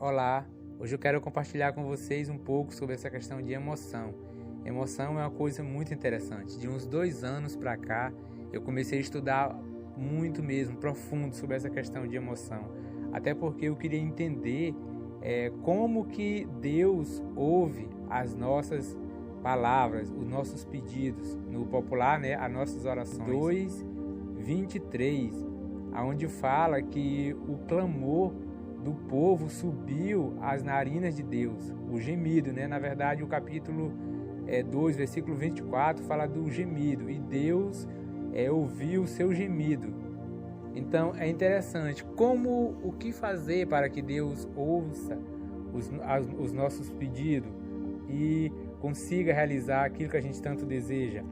Olá, hoje eu quero compartilhar com vocês um pouco sobre essa questão de emoção. Emoção é uma coisa muito interessante. De uns 2 anos para cá, eu comecei a estudar muito mesmo, profundo sobre essa questão de emoção. Até porque eu queria entender como que Deus ouve as nossas palavras, os nossos pedidos. No popular, as nossas orações. 2:23, onde fala que o clamor do povo subiu às narinas de Deus, o gemido, Na verdade, o capítulo 2, versículo 24, fala do gemido, e Deus ouviu o seu gemido. Então, é interessante o que fazer para que Deus ouça os nossos pedidos e consiga realizar aquilo que a gente tanto deseja.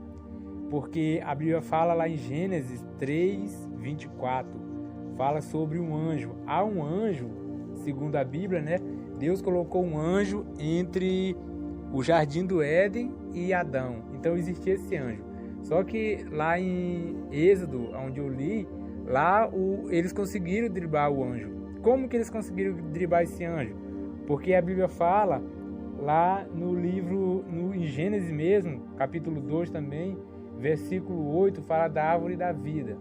Porque a Bíblia fala lá em Gênesis 3:24, fala sobre um anjo. Há um anjo, segundo a Bíblia, Deus colocou um anjo entre o Jardim do Éden e Adão. Então existia esse anjo. Só que lá em Êxodo, onde eu li, lá eles conseguiram driblar o anjo. Como que eles conseguiram driblar esse anjo? Porque a Bíblia fala lá no livro, em Gênesis mesmo, capítulo 2 também, versículo 8, fala da árvore da vida.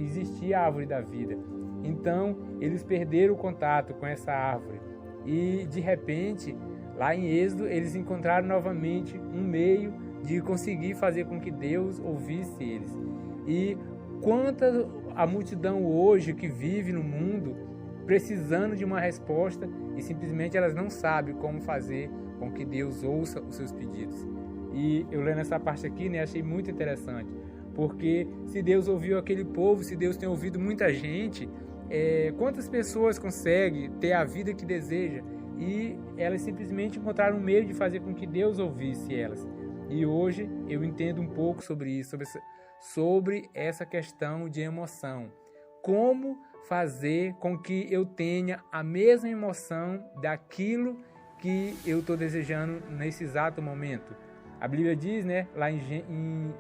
Existia a árvore da vida. Então, eles perderam o contato com essa árvore. E, de repente, lá em Êxodo, eles encontraram novamente um meio de conseguir fazer com que Deus ouvisse eles. E quanta a multidão hoje que vive no mundo precisando de uma resposta e simplesmente elas não sabem como fazer com que Deus ouça os seus pedidos. E eu lendo essa parte aqui, achei muito interessante. Porque se Deus ouviu aquele povo, se Deus tem ouvido muita gente, quantas pessoas conseguem ter a vida que deseja? E elas simplesmente encontraram um meio de fazer com que Deus ouvisse elas. E hoje eu entendo um pouco sobre isso, sobre essa questão de emoção. Como fazer com que eu tenha a mesma emoção daquilo que eu estou desejando nesse exato momento. A Bíblia diz, lá em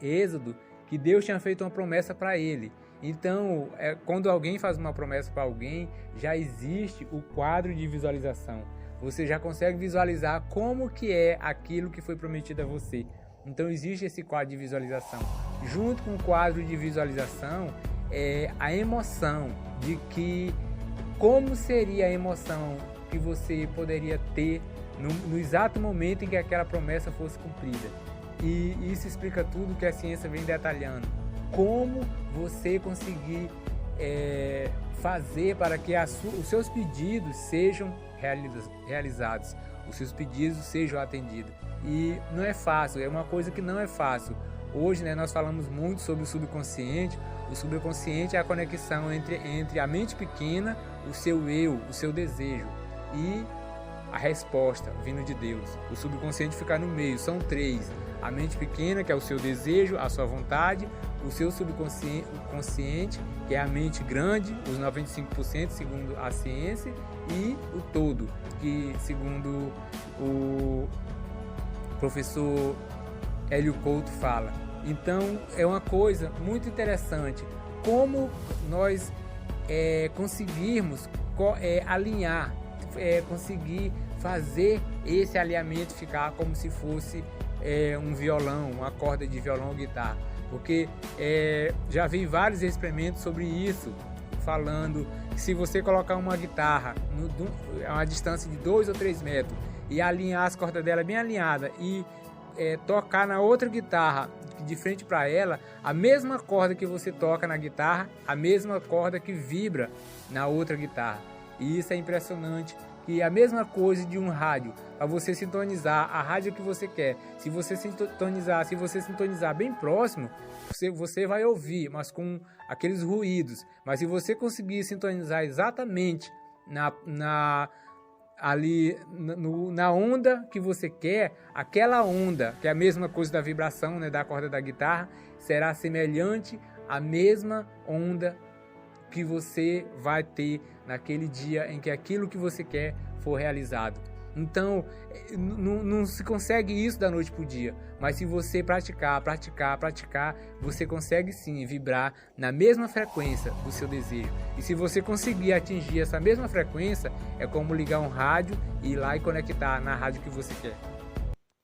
Êxodo, que Deus tinha feito uma promessa para ele. Então, quando alguém faz uma promessa para alguém, já existe o quadro de visualização. Você já consegue visualizar como que é aquilo que foi prometido a você. Então, existe esse quadro de visualização. Junto com o quadro de visualização, a emoção de que como seria a emoção que você poderia ter no exato momento em que aquela promessa fosse cumprida. E isso explica tudo que a ciência vem detalhando. Como você conseguir fazer para que os seus pedidos sejam realizados, os seus pedidos sejam atendidos. E não é fácil, é uma coisa que não é fácil. Hoje nós falamos muito sobre o subconsciente. O subconsciente é a conexão entre a mente pequena, o seu eu, o seu desejo e a resposta vindo de Deus. O subconsciente fica no meio, são 3. A mente pequena, que é o seu desejo, a sua vontade, o seu subconsciente, que é a mente grande, os 95% segundo a ciência, e o todo, que segundo o professor Hélio Couto fala. Então é uma coisa muito interessante como nós conseguirmos alinhar, conseguir fazer esse alinhamento ficar como se fosse um violão, uma corda de violão ou guitarra. Porque já vi vários experimentos sobre isso, falando que se você colocar uma guitarra a uma distância de 2 ou 3 metros e alinhar as cordas dela bem alinhadas e tocar na outra guitarra de frente para ela, a mesma corda que você toca na guitarra, a mesma corda que vibra na outra guitarra. E isso é impressionante. E a mesma coisa de um rádio, para você sintonizar a rádio que você quer. Se você sintonizar bem próximo, você vai ouvir, mas com aqueles ruídos. Mas se você conseguir sintonizar exatamente na onda que você quer, aquela onda, que é a mesma coisa da vibração, da corda da guitarra, será semelhante à mesma onda que você vai ter naquele dia em que aquilo que você quer for realizado. Então, não se consegue isso da noite para o dia, mas se você praticar, você consegue sim vibrar na mesma frequência do seu desejo. E se você conseguir atingir essa mesma frequência, é como ligar um rádio e ir lá e conectar na rádio que você quer.